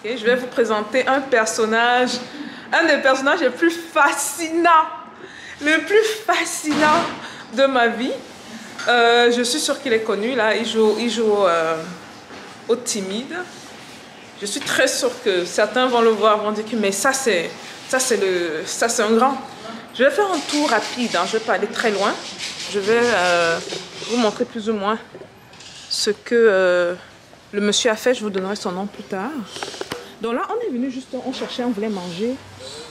Okay, je vais vous présenter un des personnages les plus fascinants, de ma vie. Je suis sûre qu'il est connu, là, il joue au timide. Je suis très sûre que certains vont le voir, vont dire que mais ça c'est un grand. Je vais faire un tour rapide, hein, je ne vais pas aller très loin. Je vais vous montrer plus ou moins ce que le monsieur a fait. Je vous donnerai son nom plus tard. Donc là, on est venu juste, on cherchait, on voulait manger.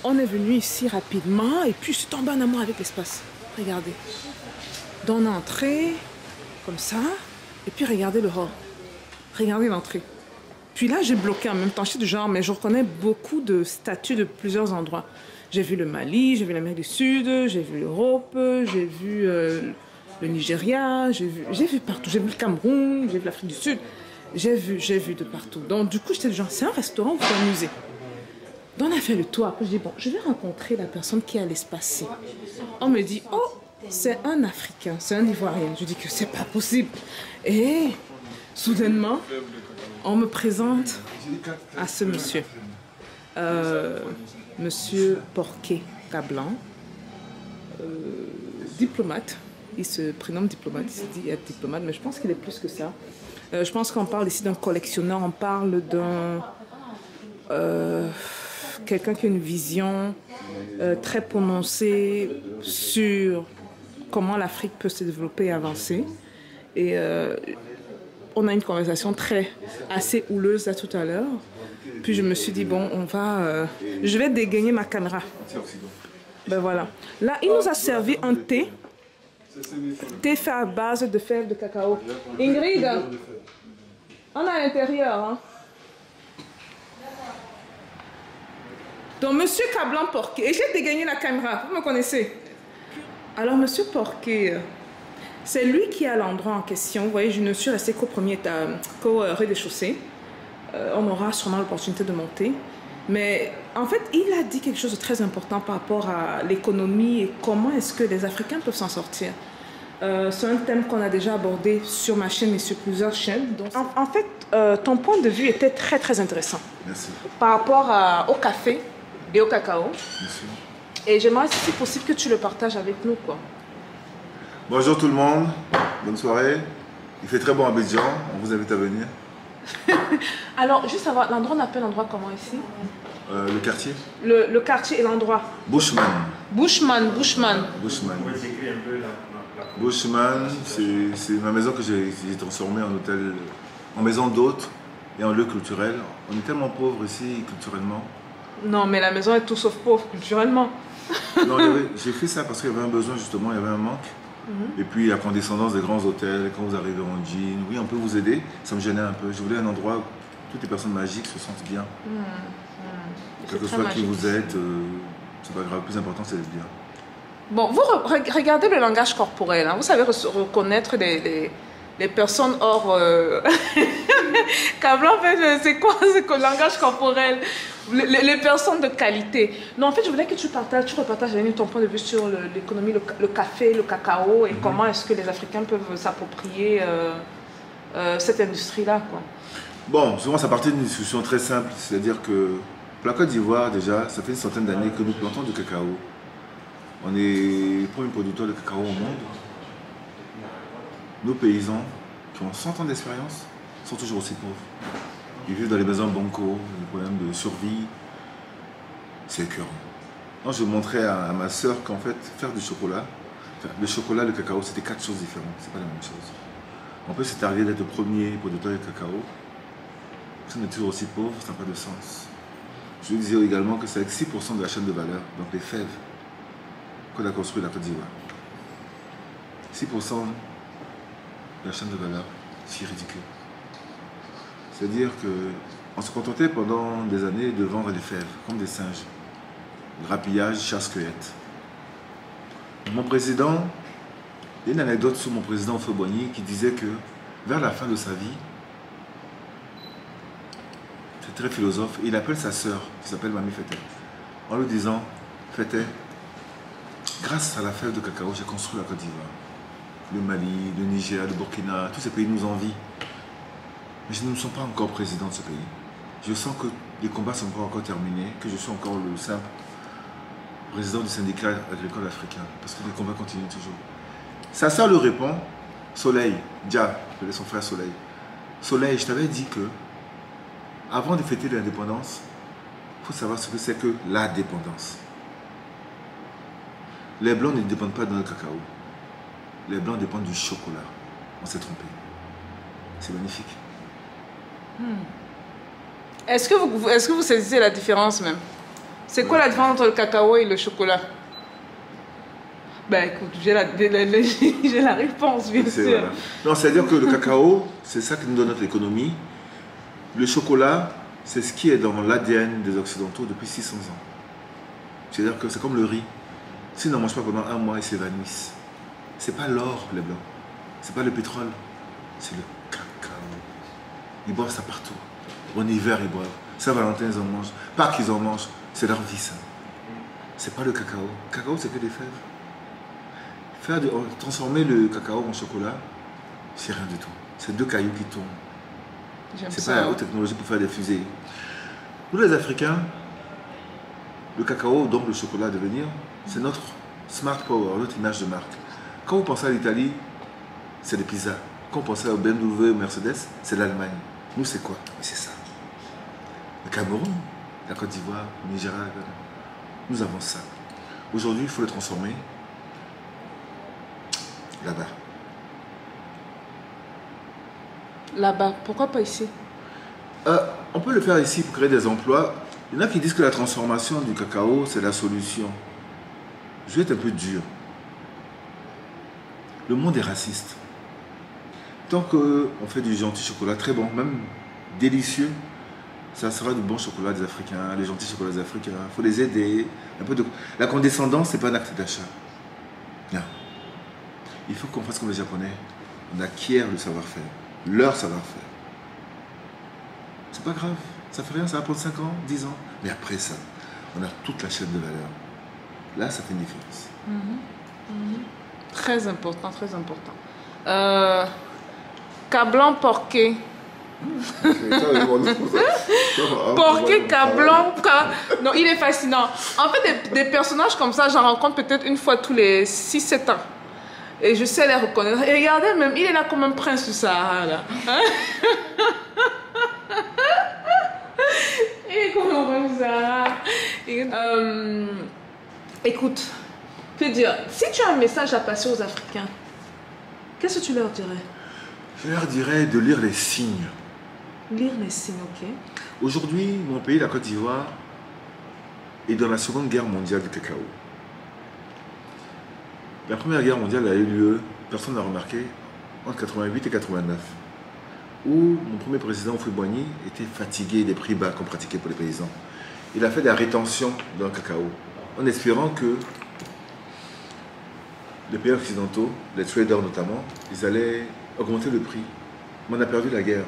On est venu ici rapidement et puis je suis tombée en amour avec l'espace. Regardez. Donc on est entré comme ça et puis regardez le hall. Regardez l'entrée. Puis là, j'ai bloqué en même temps. Je suis du genre, mais je reconnais beaucoup de statues de plusieurs endroits. J'ai vu le Mali, j'ai vu l'Amérique du Sud, j'ai vu l'Europe, j'ai vu le Nigeria, j'ai vu partout. J'ai vu le Cameroun, j'ai vu l'Afrique du Sud. J'ai vu de partout. Donc, du coup, j'étais du genre, c'est un restaurant ou c'est un musée? Donc, on a fait le tour. Après, je dis, bon, je vais rencontrer la personne qui a l'espace. On me dit, oh, c'est un Africain, c'est un Ivoirien. Je dis que c'est pas possible. Et soudainement, on me présente à ce monsieur. Monsieur Porquet Cablan, diplomate. Il se prénomme diplomate, il se dit être diplomate, mais je pense qu'il est plus que ça. Je pense qu'on parle ici d'un collectionneur, on parle d'un quelqu'un qui a une vision très prononcée sur comment l'Afrique peut se développer et avancer. Et on a une conversation assez houleuse là tout à l'heure. Puis je me suis dit, bon, je vais dégainer ma caméra. Ben voilà. Là, il nous a servi un thé. Thé fait à base de fèves de cacao. Ingrid, on est à l'intérieur. Hein? Donc, monsieur Cablan Porquet. Et j'ai dégagné la caméra. Vous me connaissez? Alors, monsieur Porquet, c'est lui qui est à l'endroit en question. Vous voyez, je ne suis restée qu'au rez-de-chaussée. On aura sûrement l'opportunité de monter. Mais en fait, il a dit quelque chose de très important par rapport à l'économie et comment est-ce que les Africains peuvent s'en sortir. C'est un thème qu'on a déjà abordé sur ma chaîne et sur plusieurs chaînes. Donc, en fait, ton point de vue était très intéressant. Merci. Par rapport au café et au cacao. Merci. Et j'aimerais, si c'est possible, que tu le partages avec nous, quoi. Bonjour tout le monde, bonne soirée. Il fait très bon à Abidjan, on vous invite à venir. Alors, juste savoir, l'endroit, on appelle l'endroit comment ici? Le quartier. Le quartier et l'endroit. Bushman. Bushman. Bushman, c'est ma maison que j'ai transformée en hôtel, en maison d'hôtes et en lieu culturel. On est tellement pauvres ici, culturellement. Non, mais la maison est tout sauf pauvre, culturellement. Non, j'ai fait ça parce qu'il y avait un besoin, justement, il y avait un manque. Et puis la condescendance des grands hôtels, quand vous arrivez en jean, oui, on peut vous aider, ça me gênait un peu. Je voulais un endroit où toutes les personnes magiques se sentent bien. Quel que soit qui vous êtes, c'est pas grave, le plus important c'est d'être bien. Bon, vous regardez le langage corporel, hein. Vous savez reconnaître les personnes hors... Cablan, en fait, c'est quoi le langage corporel? Les personnes de qualité. Non, en fait, je voulais que tu repartages avec nous ton point de vue sur l'économie, le café, le cacao et comment est-ce que les Africains peuvent s'approprier cette industrie-là, quoi. Bon, souvent ça partait d'une discussion très simple, c'est-à-dire que pour la Côte d'Ivoire, déjà, ça fait une centaine d'années que nous plantons du cacao. On est le premier producteur de cacao au monde. Nos paysans, qui ont 100 ans d'expérience, sont toujours aussi pauvres. Ils vivent dans les maisons banco, des problèmes de survie. C'est écœurant. Moi, je montrais à ma soeur qu'en fait, faire du chocolat, le chocolat, le cacao, c'était 4 choses différentes. C'est pas la même chose. En plus, c'est arrivé d'être le premier producteur de cacao. Si on est toujours aussi pauvre, ça n'a pas de sens. Je veux dire également que c'est avec 6% de la chaîne de valeur, donc les fèves, qu'on a construit la Côte d'Ivoire. 6% de la chaîne de valeur, c'est ridicule. C'est-à-dire qu'on se contentait pendant des années de vendre des fèves, comme des singes. Grappillage, chasse-cueillette. Mon président, il y a une anecdote sur mon président Feu-Boigny qui disait que vers la fin de sa vie, c'est très philosophe, il appelle sa sœur, qui s'appelle Mamie Fété, en lui disant, Fété, grâce à la fève de cacao, j'ai construit la Côte d'Ivoire. Le Mali, le Niger, le Burkina, tous ces pays nous envient. Mais nous ne sommes pas encore présidents de ce pays. Je sens que les combats sont pas encore terminés, que je suis encore le simple président du syndicat agricole africain, parce que les combats continuent toujours. Sa le répond, Soleil, Dia, je son frère Soleil. Soleil, je t'avais dit que, avant de fêter l'indépendance, il faut savoir ce que c'est que la dépendance. Les Blancs ne dépendent pas de cacao. Les Blancs dépendent du chocolat. On s'est trompé. C'est magnifique. Est-ce que vous saisissez la différence même? C'est quoi la différence entre le cacao et le chocolat? Ben écoute, j'ai la réponse, bien sûr. Voilà. Non, c'est-à-dire que le cacao, c'est ça qui nous donne notre économie. Le chocolat, c'est ce qui est dans l'ADN des Occidentaux depuis 600 ans. C'est-à-dire que c'est comme le riz. S'ils n'en mangent pas pendant un mois, ils s'évanouissent. C'est pas l'or, les Blancs. C'est pas le pétrole. C'est le cacao. Ils boivent ça partout. En hiver, ils boivent. Saint-Valentin, ils en mangent. Pâques, ils en mangent. C'est leur vie, ça. C'est pas le cacao. Le cacao, c'est que des fèves. Transformer le cacao en chocolat, c'est rien du tout. C'est 2 cailloux qui tournent. C'est pas la haute technologie pour faire des fusées. Nous, les Africains, le cacao, donc le chocolat à devenir, c'est notre smart power, notre image de marque. Quand vous pensez à l'Italie, c'est des pizzas. Quand vous pensez au BMW, au Mercedes, c'est l'Allemagne. Nous, c'est quoi? C'est ça. Le Cameroun, la Côte d'Ivoire, le Nigeria, nous avons ça. Aujourd'hui, il faut le transformer là-bas. Là-bas, pourquoi pas ici? On peut le faire ici pour créer des emplois. Il y en a qui disent que la transformation du cacao, c'est la solution. Je vais être un peu dur. Le monde est raciste. Tant qu'on fait du gentil chocolat très bon, même délicieux, ça sera du bon chocolat des Africains, les gentils chocolats des Africains. Il faut les aider. La condescendance, ce n'est pas un acte d'achat. Non. Il faut qu'on fasse comme les Japonais. On acquiert le savoir-faire, leur savoir-faire. C'est pas grave, ça fait rien, ça va prendre 5 ans, 10 ans. Mais après ça, on a toute la chaîne de valeur. Là, ça fait une différence. Très important, très important. Cablan porqué. Porqué, Cablan. Non, il est fascinant. En fait, des personnages comme ça, j'en rencontre peut-être une fois tous les 6-7 ans. Et je sais les reconnaître. Et regardez même, il est là comme un prince du Sahara, là. Hein? Il est comme un prince du Sahara. Écoute, que dire? Si tu as un message à passer aux Africains, qu'est-ce que tu leur dirais? Je leur dirais de lire les signes. Lire les signes, ok. Aujourd'hui, mon pays, la Côte d'Ivoire, est dans la Seconde Guerre mondiale du cacao. La Première Guerre mondiale a eu lieu, personne n'a remarqué, entre 88 et 89, où mon premier président, Houphouët-Boigny, était fatigué des prix bas qu'on pratiquait pour les paysans. Il a fait de la rétention dans le cacao, en espérant que les pays occidentaux, les traders notamment, ils allaient augmenter le prix. Mais on a perdu la guerre,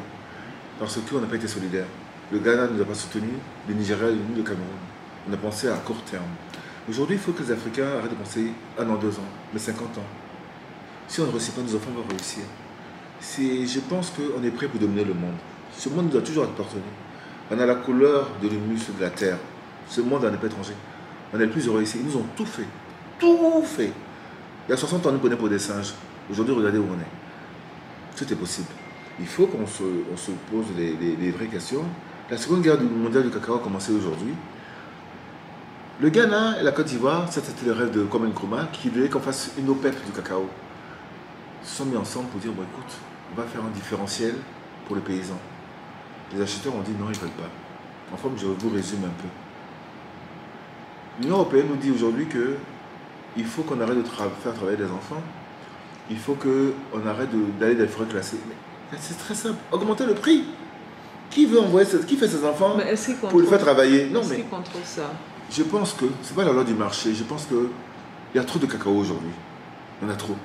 parce qu'on n'a pas été solidaires. Le Ghana ne nous a pas soutenus, le Nigeria ni le Cameroun. On a pensé à court terme. Aujourd'hui, il faut que les Africains arrêtent de penser 1 an, 2 ans, mais 50 ans. Si on ne réussit pas, nos enfants vont réussir. Je pense qu'on est prêt pour dominer le monde. Ce monde nous a toujours appartenu. On a la couleur de l'humus de la terre. Ce monde n'est pas étranger. On est le plus heureux ici. Ils nous ont tout fait. Tout fait. Il y a 60 ans, on nous prenait pour des singes. Aujourd'hui, regardez où on est. Tout est possible. Il faut qu'on se pose les vraies questions. La Seconde Guerre mondiale du cacao a commencé aujourd'hui. Le Ghana et la Côte d'Ivoire, c'était le rêve de Kwame Nkrumah qui voulait qu'on fasse une OPEP du cacao. Ils se sont mis ensemble pour dire, bon écoute, on va faire un différentiel pour les paysans. Les acheteurs ont dit non, ils ne veulent pas. Enfin, je vous résume un peu. L'Union européenne nous dit aujourd'hui qu'il faut qu'on arrête de faire travailler les enfants. Il faut qu'on arrête d'aller dans les forêts classées. Mais c'est très simple, augmenter le prix. Qui fait ses enfants pour les faire travailler? Non, mais qui contrôle ça? Je pense que ce n'est pas la loi du marché. Je pense qu'il y a trop de cacao aujourd'hui. Il y en a trop.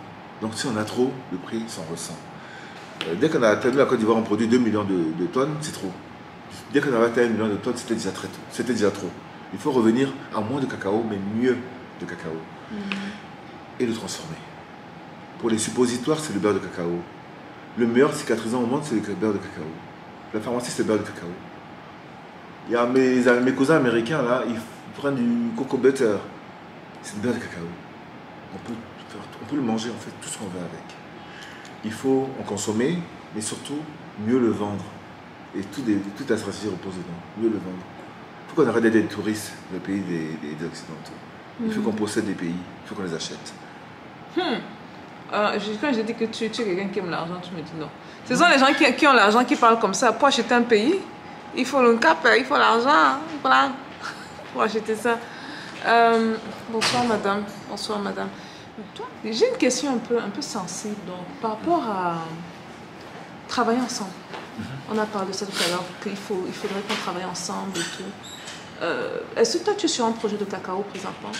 Donc si on a trop, le prix s'en ressent. Dès qu'on a atteint la Côte d'Ivoire, on produit 2 millions de tonnes, c'est trop. Dès qu'on a atteint 1 million de tonnes, c'était déjà trop. Il faut revenir à moins de cacao, mais mieux de cacao. Et le transformer. Pour les suppositoires, c'est le beurre de cacao. Le meilleur cicatrisant au monde, c'est le beurre de cacao. La pharmacie, c'est le beurre de cacao. Il y a mes cousins américains, là, ils prennent du coco butter. C'est une beurre de cacao. On peut le manger, en fait, tout ce qu'on veut avec. Il faut en consommer, mais surtout, mieux le vendre. Et toute la stratégie repose dedans. Mieux le vendre. Il faut qu'on arrête d'être des touristes, le pays des Occidentaux. Il faut qu'on possède des pays, il faut qu'on les achète. Quand j'ai dit que tu es quelqu'un qui aime l'argent, tu me dis non. Ce sont les gens qui ont l'argent qui parlent comme ça. Pour acheter un pays, il faut le cap, il faut l'argent. Voilà. Pour acheter ça. Bonsoir madame. Bonsoir madame. J'ai une question un peu sensible. Donc, par rapport à travailler ensemble. On a parlé de ça tout à l'heure, qu'il faudrait qu'on travaille ensemble et tout. Est-ce que toi tu es sur un projet de cacao présentement?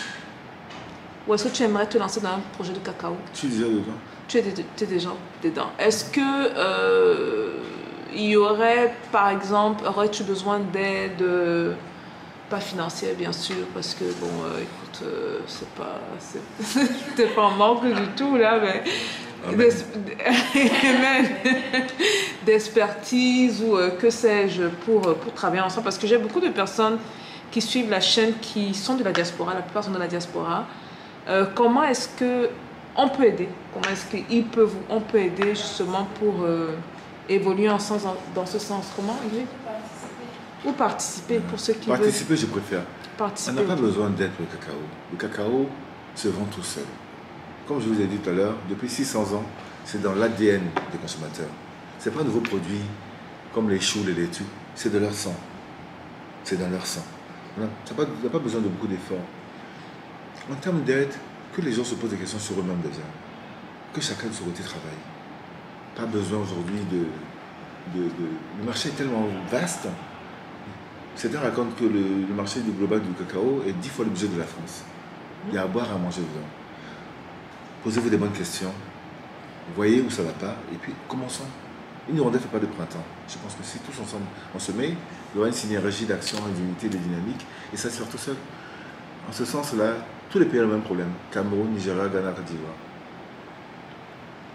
Ou est-ce que tu aimerais te lancer dans un projet de cacao? Je suis déjà dedans. Tu es déjà dedans. Est-ce que il y aurait, par exemple, aurais-tu besoin d'aide, pas financière bien sûr, parce que bon, écoute, c'est pas en manque du tout là, mais d'expertise ou que sais-je pour travailler ensemble, parce que j'ai beaucoup de personnes qui suivent la chaîne qui sont de la diaspora, la plupart sont de la diaspora. Comment est-ce que on peut aider? Comment est-ce on peut aider justement pour évoluer ensemble dans ce sens? Comment, Ingrid? Ou participer pour ceux qui veulent. Participer, je préfère. Participer. On n'a pas besoin d'aide pour le cacao. Le cacao se vend tout seul. Comme je vous ai dit tout à l'heure, depuis 600 ans, c'est dans l'ADN des consommateurs. Ce n'est pas un nouveau produit comme les choux, les laitues. C'est de leur sang. C'est dans leur sang. On n'a pas besoin de beaucoup d'efforts. En termes d'aide, que les gens se posent des questions sur eux-mêmes déjà. Que chacun de son côté travaille. Pas besoin aujourd'hui Le marché est tellement vaste. Certains racontent que le marché du global du cacao est 10 fois le budget de la France. Il y a à boire, à manger dedans. Posez-vous des bonnes questions. Voyez où ça ne va pas. Et puis, commençons. Une hirondelle ne fait pas de printemps. Je pense que si tous ensemble on se met, il y aura une synergie d'action, d'unité, de dynamique. Et ça se fait tout seul. En ce sens-là, tous les pays ont le même problème. Cameroun, Nigeria, Ghana, Côte d'Ivoire.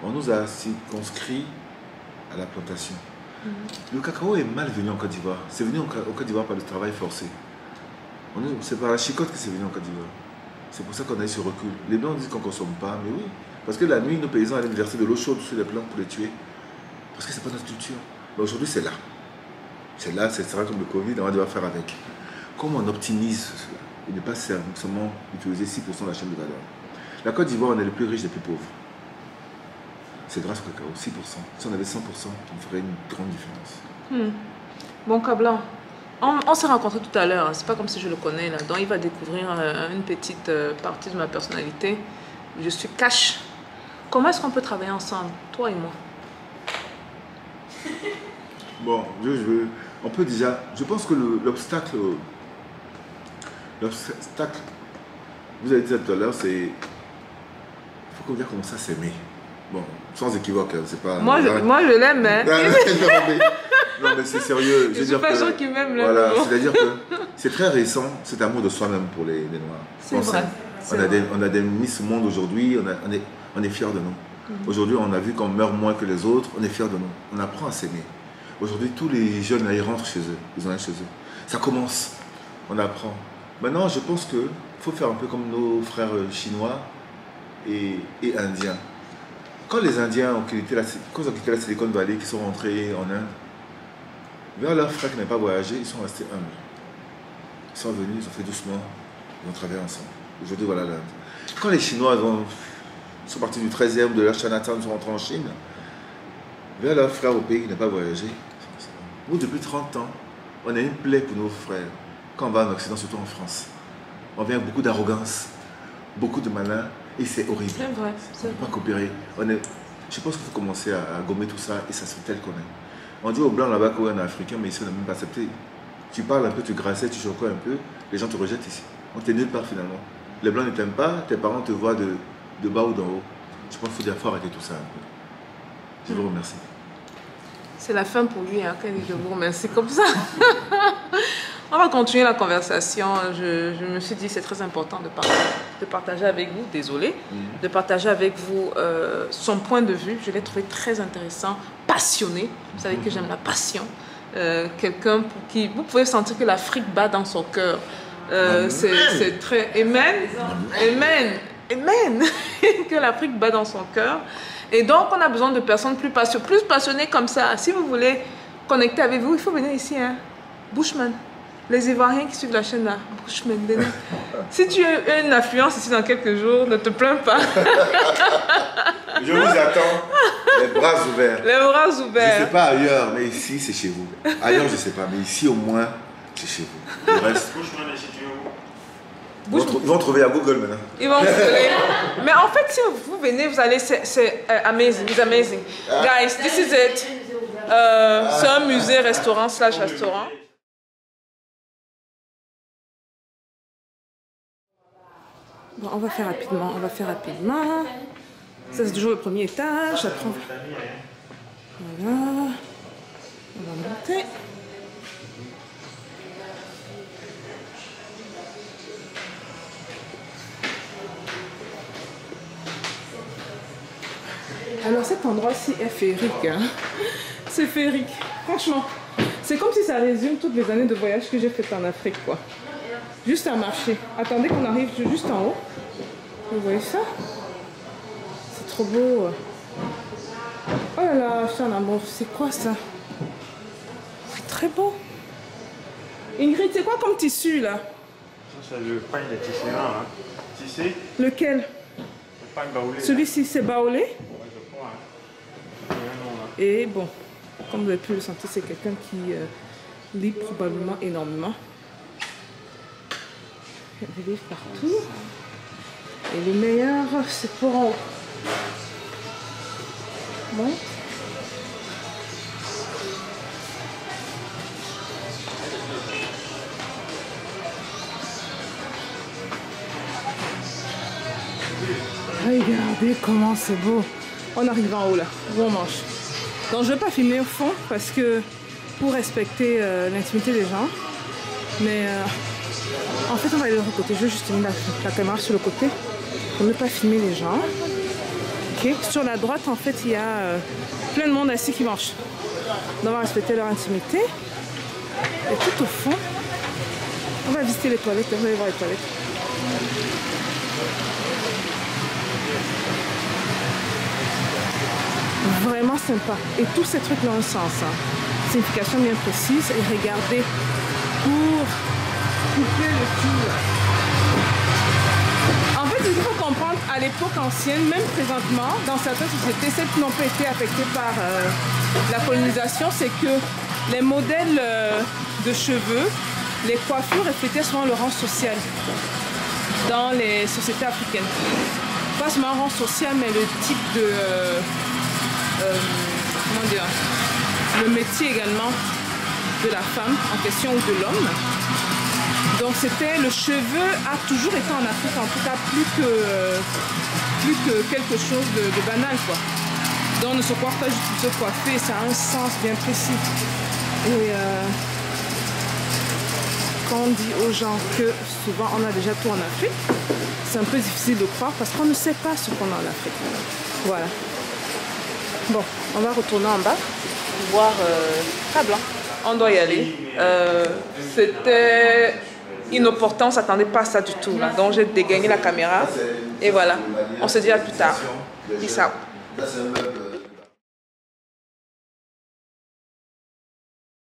On nous a circonscrits à la plantation. Le cacao est mal venu en Côte d'Ivoire. C'est venu en Côte d'Ivoire par le travail forcé. C'est par la chicotte que c'est venu en Côte d'Ivoire. C'est pour ça qu'on a eu ce recul. Les Blancs disent qu'on ne consomme pas, mais oui. Parce que la nuit, nos paysans allaient verser de l'eau chaude sur les plantes pour les tuer. Parce que ce n'est pas notre culture. Mais aujourd'hui, c'est là. C'est là, ce sera comme le Covid, on va devoir faire avec. Comment on optimise cela et ne pas seulement utiliser 6% de la chaîne de valeur. La Côte d'Ivoire, on est le plus riche des plus pauvres. C'est grâce au cacao, 6%. Si on avait 100%, on ferait une grande différence. Bon, Kablan, on s'est rencontrés tout à l'heure. C'est pas comme si je le connais là. Donc, il va découvrir une petite partie de ma personnalité. Je suis cash. Comment est-ce qu'on peut travailler ensemble, toi et moi? Bon, on peut déjà... Je pense que l'obstacle, vous avez dit ça tout à l'heure, c'est... Il faut qu'on commence à s'aimer. Bon, sans équivoque, c'est pas... Moi, je l'aime, hein. Non, mais c'est sérieux. Je suis pas sûr qu'il m'aime là. Voilà, c'est-à-dire que c'est très récent, cet amour de soi-même pour les Noirs. C'est vrai. On a des Miss Monde aujourd'hui, on est fiers de nous. Aujourd'hui, on a vu qu'on meurt moins que les autres, on est fiers de nous. On apprend à s'aimer. Aujourd'hui, tous les jeunes, là, ils rentrent chez eux. Ils ont un chez eux. Ça commence. On apprend. Maintenant, je pense qu'il faut faire un peu comme nos frères chinois et indiens. Quand les Indiens ont quitté la Silicon Valley, qui sont rentrés en Inde, vers leurs frères qui n'avaient pas voyagé, ils sont restés humbles. Ils sont venus, ils ont fait doucement, ils ont travaillé ensemble. Aujourd'hui, voilà l'Inde. Quand les Chinois sont partis du 13e, de leur Chinatown, ils sont rentrés en Chine, vers leurs frères au pays qui n'avaient pas voyagé, nous, depuis 30 ans, on a une plaie pour nos frères. Quand on va en Occident, surtout en France, on vient avec beaucoup d'arrogance, beaucoup de malin, et c'est horrible. C'est vrai. On ne peut pas coopérer. Je pense qu'il faut commencer à gommer tout ça et ça se fait tel qu'on est. On dit aux Blancs là-bas qu'on est africain, mais ici on n'a même pas accepté. Tu parles un peu, tu grassais, tu chocois un peu, les gens te rejettent ici. On t'est nulle part finalement. Les Blancs ne t'aiment pas, tes parents te voient de bas ou d'en haut. Je pense qu'il faut arrêter tout ça un peu. Je vous remercie. C'est la fin pour lui, hein, quand je vous remercie comme ça. On va continuer la conversation. Je me suis dit que c'est très important de partager avec vous, désolé, de partager avec vous son point de vue. Je l'ai trouvé très intéressant, passionné. Vous savez que j'aime la passion. quelqu'un pour qui vous pouvez sentir que l'Afrique bat dans son cœur. C'est très... Amen. Amen. Amen. Que l'Afrique bat dans son cœur. Et donc, on a besoin de personnes plus passionnées comme ça. Si vous voulez connecter avec vous, il faut venir ici. Hein. Bushman. Les Ivoiriens qui suivent la chaîne là. Bushman. Si tu as une affluence ici dans quelques jours, ne te plains pas. Je vous attends. Les bras ouverts. Les bras ouverts. Je ne sais pas ailleurs, mais ici, c'est chez vous. Ailleurs, je ne sais pas, mais ici, au moins, c'est chez vous. Le reste... Ils vont trouver à Google maintenant. Ils vont trouver. Mais en fait, si vous venez, vous allez, c'est amazing, it's amazing. Guys, this is it. C'est un musée, restaurant / restaurant. Bon, on va faire rapidement, Ça, c'est toujours le premier étage. Après, voilà. On va monter. Alors cet endroit-ci est féerique, hein. C'est féerique, franchement. C'est comme si ça résume toutes les années de voyage que j'ai fait en Afrique, quoi. Juste à marcher. Attendez qu'on arrive juste en haut. Vous voyez ça? C'est trop beau. Oh là là, je suis en amour. C'est quoi ça? C'est très beau. Ingrid, c'est quoi comme tissu là? Ça, c'est le pain de tisserand, hein. Tissé. Lequel? Le pain baoulé. Celui-ci, c'est baoulé? Et bon, comme vous avez pu le sentir, c'est quelqu'un qui lit probablement énormément. Il y a des livres partout. Et le meilleur, c'est pour en haut. Bon. Regardez comment c'est beau. On arrive en haut là, où on mange. Donc je ne vais pas filmer au fond parce que pour respecter l'intimité des gens. Mais en fait on va aller de l'autre côté. Je vais juste mettre la caméra sur le côté pour ne pas filmer les gens. Ok. Sur la droite en fait il y a plein de monde assis qui mange. Donc on va respecter leur intimité. Et tout au fond, on va visiter les toilettes. Vous allez voir les toilettes. Vraiment sympa. Et tous ces trucs ont un sens. Hein. Signification bien précise. Et regardez, pour couper le tout. En fait, il faut comprendre, à l'époque ancienne, même présentement, dans certaines sociétés, celles qui n'ont pas été affectées par la colonisation, c'est que les modèles de cheveux, les coiffures reflétaient souvent le rang social dans les sociétés africaines. Pas seulement le rang social, mais le type de... comment dire, le métier également de la femme en question ou de l'homme. Donc c'était, le cheveu a toujours été en Afrique, en tout cas plus que quelque chose de banal, quoi. Donc on ne se coiffe pas juste pour se coiffer, ça a un sens bien précis. Et quand on dit aux gens que souvent on a déjà tout en Afrique, c'est un peu difficile de croire parce qu'on ne sait pas ce qu'on a en Afrique. Voilà. Bon, on va retourner en bas pour voir Blanc. On doit y aller. C'était inopportun, on ne s'attendait pas à ça du tout. Là. Donc j'ai dégainé la caméra et voilà. On se dit à plus tard. Peace out.